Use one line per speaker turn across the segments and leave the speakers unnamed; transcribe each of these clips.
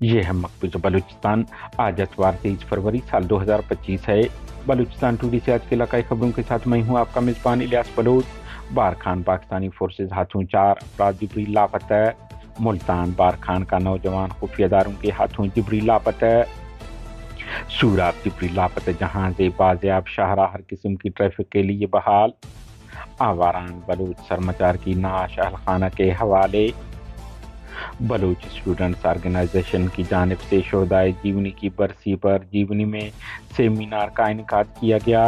یہ ہے مقبوض بلوچستان۔ آج اتوار 23 فروری سال 2025 ہے۔ بلوچستان ٹوڈے سے آج کے علاقائی خبروں کے ساتھ میں ہوں آپ کا میزبان الیاس بلوچ۔ بارکھان پاکستانی فورسز ہاتھوں 4 افراد جبری لاپتہ۔ ملتان بارکھان کا نوجوان خفیہ اداروں کے ہاتھوں جبری لاپتہ۔ سوراب جبری لاپتہ جہاز بازیاب شاہراہ ہر قسم کی ٹریفک کے لیے بحال۔ آواران بلوچ سرمچار کی نعش اہل خانہ کے حوالے۔ بلوچ اسٹوڈنٹس آرگنائزیشن کی جانب سے شہدائے جیونی کی برسی پر جیونی میں سیمینار کا انعقاد کیا گیا۔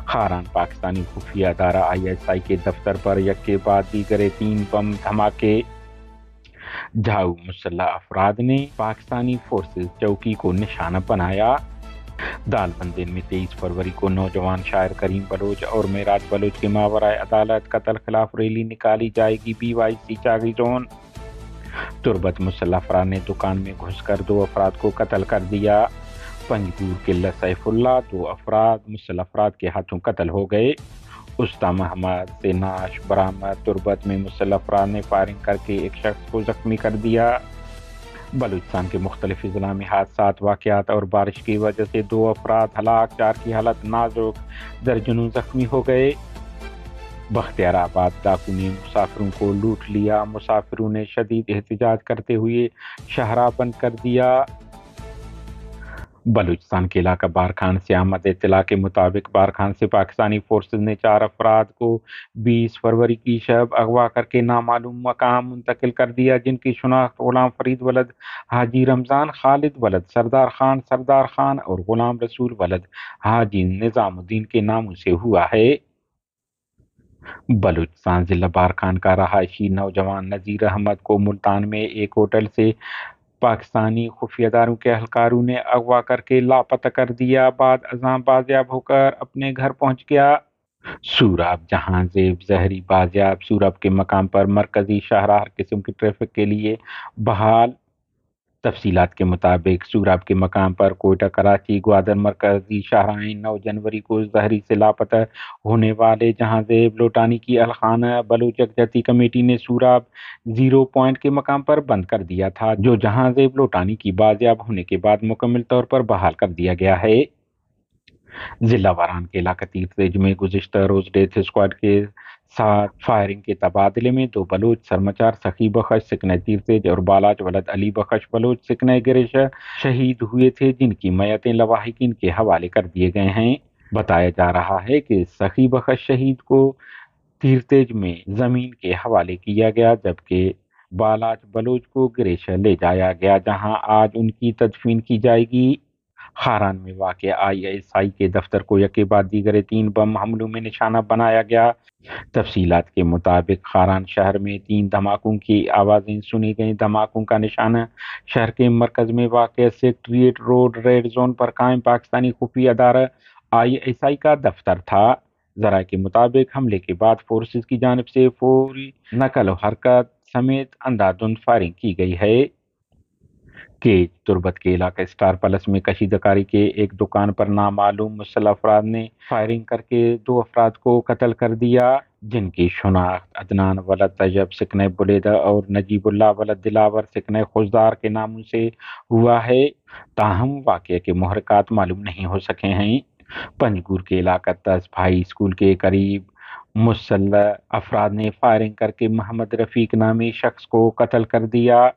خاران پاکستانی خفیہ ادارہ ISI کے دفتر پر یک کے بعد دیگرے 3 بم دھماکے۔ جھاؤ مسلح افراد نے پاکستانی فورسز چوکی کو نشانہ بنایا۔ دال بندین میں 23 فروری کو نوجوان شاعر کریم بلوچ اور معراج بلوچ کے ماورائے عدالت قتل خلاف ریلی نکالی جائے گی۔ BYC Chagai zone. تربت مسلح افراد نے دکان میں گھس کر 2 افراد کو قتل کر دیا۔ پنجگور قلعہ سیف اللہ 2 افراد مسلح افراد کے ہاتھوں قتل ہو گئے۔ استا محمد سے نعش برآمد۔ تربت میں مسلح افراد نے فائرنگ کر کے ایک شخص کو زخمی کر دیا۔ بلوچستان کے مختلف اضلاع میں حادثات واقعات اور بارش کی وجہ سے 2 افراد ہلاک، 4 کی حالت نازک، درجنوں زخمی ہو گئے۔ بختیار آباد ڈاکو نے مسافروں کو لوٹ لیا۔ مسافروں نے شدید احتجاج کرتے ہوئے شاہراہ بند کر دیا۔ بلوچستان کے علاقہ بارکھان سے آمد اطلاع کے مطابق بارکھان سے پاکستانی فورسز نے 4 افراد کو 20 فروری کی شب اغوا کر کے نامعلوم مقام منتقل کر دیا، جن کی شناخت غلام فرید ولد حاجی رمضان، خالد ولد سردار خان اور غلام رسول ولد حاجی نظام الدین کے ناموں سے ہوا ہے۔ بلوچستان ضلع بارکھان کا رہائشی نوجوان نذیر احمد کو ملتان میں ایک ہوٹل سے پاکستانی خفیہ اداروں کے اہلکاروں نے اغوا کر کے لاپتہ کر دیا۔ بعد ازاں بازیاب ہو کر اپنے گھر پہنچ گیا۔ سوراب جہاں زیب زہری بازیاب۔ سوراب کے مقام پر مرکزی شاہراہ ہر قسم کی ٹریفک کے لیے بحال۔ تفصیلات کے مطابق سوراب کے مقام پر کوئٹہ کراچی گوادر مرکزی شاہراہیں 9 جنوری کو زہری سے لاپتہ ہونے والے جہاں زیب لوٹانی کی اہل خانہ بلوچ یکجہتی کمیٹی نے سوراب 0 پوائنٹ کے مقام پر بند کر دیا تھا، جو جہاں زیب لوٹانی کی بازیاب ہونے کے بعد مکمل طور پر بحال کر دیا گیا ہے۔ ضلع واران کے علاقہ تیرتیج میں گزشتہ روز ڈیتھ اسکواڈ کے ساتھ فائرنگ کے تبادلے میں 2 بلوچ سرمچار سخی بخش سکنہ تیرتیج اور بالاج ولد علی بخش بلوچ سکنہ گریشہ شہید ہوئے تھے، جن کی میتیں لواحقین کے حوالے کر دیے گئے ہیں۔ بتایا جا رہا ہے کہ سخی بخش شہید کو تیرتیج میں زمین کے حوالے کیا گیا، جبکہ بالاج بلوچ کو گریشہ لے جایا گیا، جہاں آج ان کی تدفین کی جائے گی۔ خاران میں واقع ISI کے دفتر کو یکے بعد دیگرے 3 بم حملوں میں نشانہ بنایا گیا۔ تفصیلات کے مطابق خاران شہر میں 3 دھماکوں کی آوازیں سنی گئیں۔ دھماکوں کا نشانہ شہر کے مرکز میں واقع سیکریٹریٹ روڈ ریڈ زون پر قائم پاکستانی خفیہ ادارہ ISI کا دفتر تھا۔ ذرائع کے مطابق حملے کے بعد فورسز کی جانب سے فوری نقل و حرکت سمیت اندھادھند فائرنگ کی گئی ہے۔ کیج تربت کے علاقہ اسٹار پلس میں کشیدہ کاری کے ایک دکان پر نامعلوم مسلح افراد نے فائرنگ کر کے 2 افراد کو قتل کر دیا، جن کی شناخت عدنان ولد طیب سکنہ بلیدہ اور نجیب اللہ ولد دلاور سکنہ خضدار کے ناموں سے ہوا ہے، تاہم واقعے کے محرکات معلوم نہیں ہو سکے ہیں۔ پنجگور کے علاقہ تس بھائی اسکول کے قریب مسلح افراد نے فائرنگ کر کے محمد رفیق نامی شخص کو قتل کر دیا،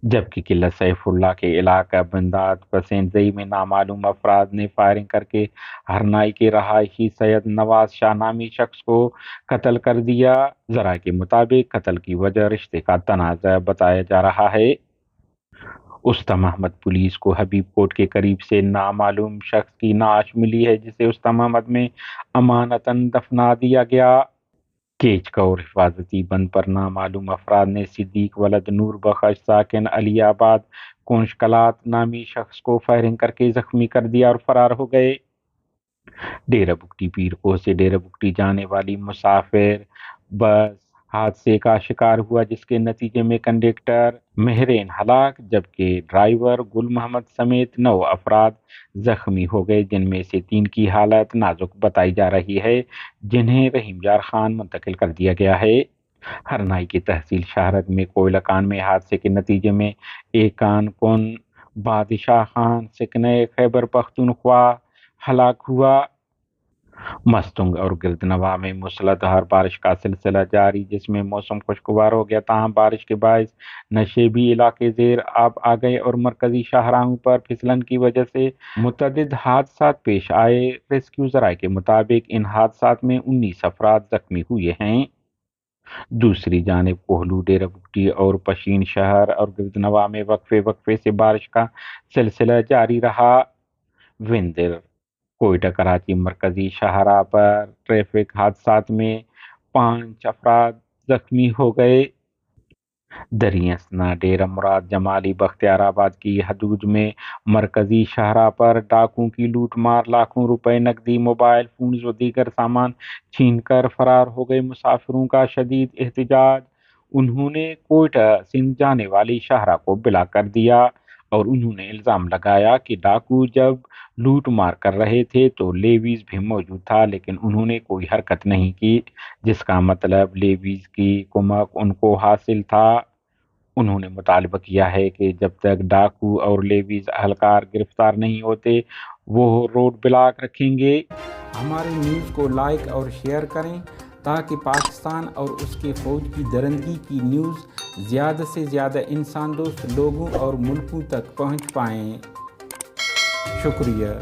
جبکہ قلعہ سیف اللہ کے علاقہ بنداد پسندزئی میں نامعلوم افراد نے فائرنگ کر کے ہرنائی کے رہائشی سید نواز شاہ نامی شخص کو قتل کر دیا۔ ذرائع کے مطابق قتل کی وجہ رشتے کا تنازع بتایا جا رہا ہے۔ استا محمد پولیس کو حبیب کوٹ کے قریب سے نامعلوم شخص کی نعش ملی ہے، جسے استا محمد میں امانتاً دفنا دیا گیا۔ کیچ کور حفاظتی بند پر نامعلوم افراد نے صدیق ولد نور بخش ساکن علی آباد کونشکلات نامی شخص کو فائرنگ کر کے زخمی کر دیا اور فرار ہو گئے۔ ڈیرہ بگٹی پیر کوہ سے ڈیرہ بگٹی جانے والی مسافر بس حادثے کا شکار ہوا، جس کے نتیجے میں کنڈکٹر مہرین ہلاک، جبکہ ڈرائیور گل محمد سمیت 9 افراد زخمی ہو گئے، جن میں سے 3 کی حالت نازک بتائی جا رہی ہے، جنہیں رحیم یار خان منتقل کر دیا گیا ہے۔ ہرنائی کی تحصیل شاہرگ میں کوئلہ کان میں حادثے کے نتیجے میں ایک کان کن بادشاہ خان سکنہ خیبر پختونخوا ہلاک ہوا۔ مستنگ اور گردنوا میں موسلادھار بارش کا سلسلہ جاری، جس میں موسم خوشگوار ہو گیا، تاہم بارش کے باعث نشیبی علاقے زیر آب آ گئے اور مرکزی شاہراہوں پر پھسلن کی وجہ سے متعدد حادثات پیش آئے۔ ریسکیو ذرائع کے مطابق ان حادثات میں 19 افراد زخمی ہوئے ہیں۔ دوسری جانب کوہلو، ڈیرہ بگٹی اور پشین شہر اور گردنوا میں وقفے وقفے سے بارش کا سلسلہ جاری رہا۔ وندر کوئٹہ کراچی مرکزی شاہراہ پر ٹریفک حادثات میں 5 افراد زخمی ہو گئے۔ دریاسنا ڈیرہ مراد جمالی بختیار آباد کی حدود میں مرکزی شاہراہ پر ڈاکوؤں کی لوٹ مار، لاکھوں روپے نقدی، موبائل فونز و دیگر سامان چھین کر فرار ہو گئے مسافروں کا شدید احتجاج۔ انہوں نے کوئٹہ سندھ جانے والی شاہراہ کو بلاک کر دیا اور انہوں نے الزام لگایا کہ ڈاکو جب لوٹ مار کر رہے تھے تو لیویز بھی موجود تھا، لیکن انہوں نے کوئی حرکت نہیں کی، جس کا مطلب لیویز کی کمک ان کو حاصل تھا۔ انہوں نے مطالبہ کیا ہے کہ جب تک ڈاکو اور لیویز اہلکار گرفتار نہیں ہوتے وہ روڈ بلاک رکھیں گے۔
ہماری نیوز کو لائک اور شیئر کریں تاکہ پاکستان اور اس کے فوج کی درندگی کی نیوز زیادہ سے زیادہ انسان دوست لوگوں اور ملکوں تک پہنچ پائیں۔ شکریہ۔